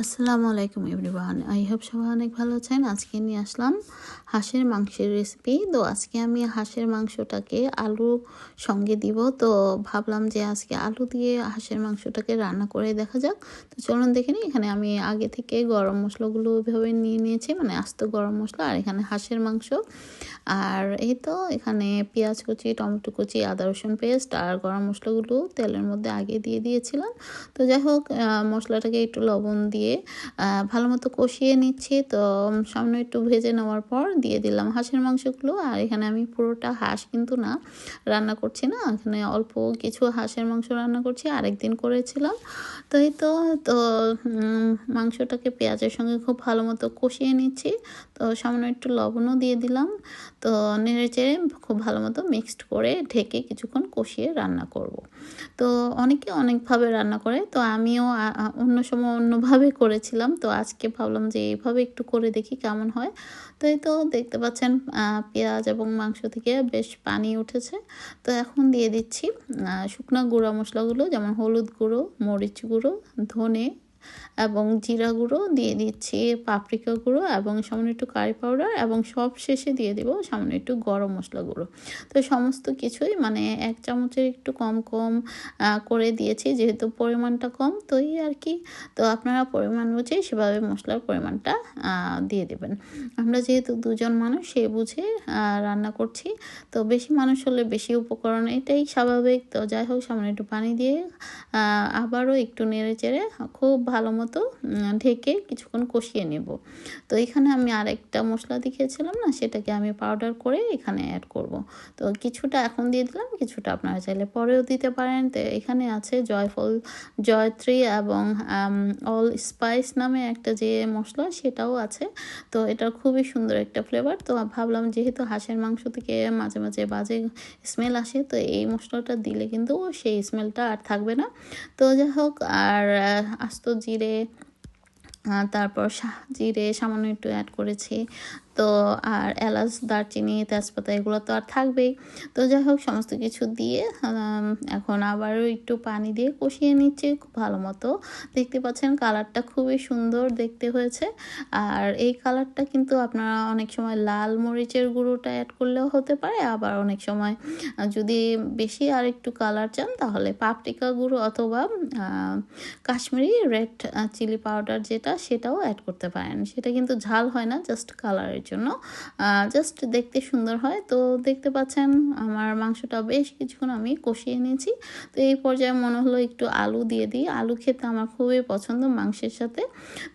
আসসালামু আলাইকুম everyone, I hope সবাই অনেক ভালো আছেন। আজকে নিয়ে আসলাম হাঁসের মাংসের রেসিপি। তো আজকে আমি হাঁসের মাংসটাকে আলু সঙ্গে দিব। তো ভাবলাম যে আজকে আলু দিয়ে হাঁসের মাংসটাকে রান্না করে দেখা যাক। তো চলুন দেখে নিই। এখানে আমি আগে থেকে গরম মশলাগুলো ওইভাবে নিয়ে নিয়েছি, মানে আস্ত গরম মশলা, আর এখানে হাঁসের মাংস। আর এই তো এখানে পেঁয়াজ কুচি, টমেটো কুচি, আদা রসুন পেস্ট আর গরম মশলাগুলো তেলের মধ্যে আগে দিয়ে দিয়েছিলাম। তো যাই হোক, মশলাটাকে একটু লবণ দিয়ে ভালো মতো কষিয়ে নিচ্ছি। তো সামান্য একটু ভেজে নেওয়ার পর দিয়ে দিলাম হাঁসের মাংসগুলো। আর এখানে আমি পুরোটা হাঁস কিন্তু না রান্না করছি না, এখানে অল্প কিছু হাঁসের মাংস রান্না করছি, আরেকদিন করেছিলাম। তো এই তো তো মাংসটাকে পেঁয়াজের সঙ্গে খুব ভালো মতো কষিয়ে নিচ্ছি। তো সামান্য একটু লবণও দিয়ে দিলাম। তো নেড়ে চেড়ে খুব ভালো মতো মিক্সড করে ঢেকে কিছুক্ষণ কষিয়ে রান্না করব। তো অনেকে অনেকভাবে রান্না করে, তো আমিও অন্য সময় অন্যভাবে করেছিলাম। তো আজকে ভাবলাম যে এইভাবে একটু করে দেখি কেমন হয়। তো এই তো দেখতে পাচ্ছেন পেঁয়াজ এবং মাংস থেকে বেশ পানি উঠেছে। তো এখন দিয়ে দিচ্ছি শুকনো গুঁড়া মশলাগুলো, যেমন হলুদ গুঁড়ো, মরিচ গুঁড়ো, ধনে এবং জিরা গুঁড়ো দিয়ে দিচ্ছি, পাপরিকা গুঁড়ো এবং সামান্য একটু কারি পাউডার, এবং সব শেষে দিয়ে দিব সামান্য একটু গরম মশলা গুঁড়ো। তো সমস্ত কিছুই মানে 1 চামচের একটু কম কম করে দিয়েছি, যেহেতু পরিমাণটা কম, তো এই আর কি। তো আপনারা পরিমাণ বুঝে সেভাবে মশলার পরিমাণটা দিয়ে দেবেন। আমরা যেহেতু 2 জন মানুষ, সেই বুঝে রান্না করছি। তো বেশি মানুষ হলে বেশি উপকরণ, এটাই স্বাভাবিক। তো যাই হোক, সামান্য একটু পানি দিয়ে আবারও একটু নেড়ে চেড়ে খুব ভালো মতো ঢেকে কিছুক্ষণ কষিয়ে নেব। তো এখানে আমি আরেকটা মশলা দেখিয়েছিলাম না, সেটাকে আমি পাউডার করে এখানে অ্যাড করব। তো কিছুটা এখন দিয়ে দিলাম, কিছুটা আপনারা চাইলে পরেও দিতে পারেন। তো এখানে আছে জয়ফল, জয়ত্রী এবং অল স্পাইস নামে একটা যে মশলা, সেটাও আছে। তো এটা খুবই সুন্দর একটা ফ্লেভার। তো ভাবলাম যেহেতু হাঁসের মাংস থেকে মাঝে মাঝে বাজে স্মেল আসে, তো এই মশলাটা দিলে কিন্তু সেই স্মেলটা আর থাকবে না। তো যাই হোক, আর আস্ত জিরে, তারপর জিরে সামান্য একটু অ্যাড করেছি। তো আর এলাচ, দারচিনি, তেজপাতা এগুলো তো আর থাকবেই। তো যাই হোক, সমস্ত কিছু দিয়ে এখন আবারও একটু পানি দিয়ে কষিয়ে নিচ্ছি খুব ভালো মতো। দেখতে পাচ্ছেন কালারটা খুবই সুন্দর দেখতে হয়েছে। আর এই কালারটা কিন্তু আপনারা অনেক সময় লাল মরিচের গুঁড়োটা অ্যাড করলেও হতে পারে, আবার অনেক সময় যদি বেশি আর একটু কালার চান তাহলে পাপরিকা গুঁড়ো অথবা কাশ্মীরি রেড চিলি পাউডার যেটা, সেটাও অ্যাড করতে পারেন। সেটা কিন্তু ঝাল হয় না, জাস্ট কালারের জন্য, জাস্ট দেখতে সুন্দর হয়। তো দেখতে পাচ্ছেন আমার মাংসটা বেশ কিছুক্ষণ আমি কষিয়ে নিয়েছি। তো এই পর্যায়ে মনে হলো একটু আলু দিয়ে দিই। আলু খেতে আমার খুবই পছন্দ মাংসের সাথে।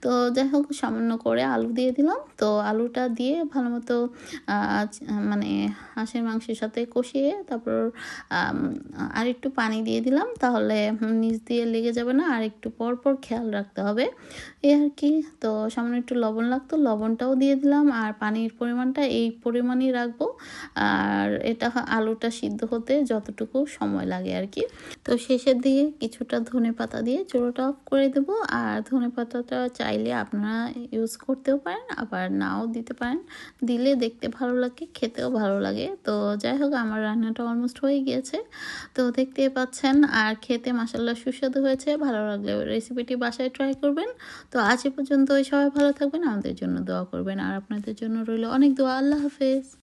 তো যাই হোক, সামান্য করে আলু দিয়ে দিলাম। তো আলুটা দিয়ে ভালো মতো মানে হাঁসের মাংসের সাথে কষিয়ে তারপর আর একটু পানি দিয়ে দিলাম, তাহলে নিচ দিয়ে লেগে যাবে না। আর একটু পর পর খেয়াল রাখতে হবে, এই আর কি। তো সামান্য একটু লবণ লাগতো, লবণটাও দিয়ে দিলাম। আর পানির পরিমাণটা এই পরিমাণই রাখবো। আর এটা আলুটা সিদ্ধ হতে যতটুকু সময় লাগে আর কি। তো শেষের দিকে কিছুটা ধনেপাতা দিয়ে চুলাটা অফ করে দেবো। আর ধনেপাতাটা চাইলে আপনারা ইউজ করতেও পারেন, আবার নাও দিতে পারেন। দিলে দেখতে ভালো লাগে, খেতেও ভালো লাগে। তো যাই হোক, আমার রান্নাটা অলমোস্ট হয়ে গিয়েছে। তো দেখতেই পাচ্ছেন, আর খেতে মাশাআল্লাহ সুস্বাদু হয়েছে। ভালো লাগলে রেসিপিটি বাসায় ট্রাই করবেন। তো আজ এ পর্যন্ত, সবাই ভালো থাকবেন, আমাদের জন্য দোয়া করবেন, আর আপনাদের জন্য রইল অনেক দোয়া। আল্লাহ হাফেজ।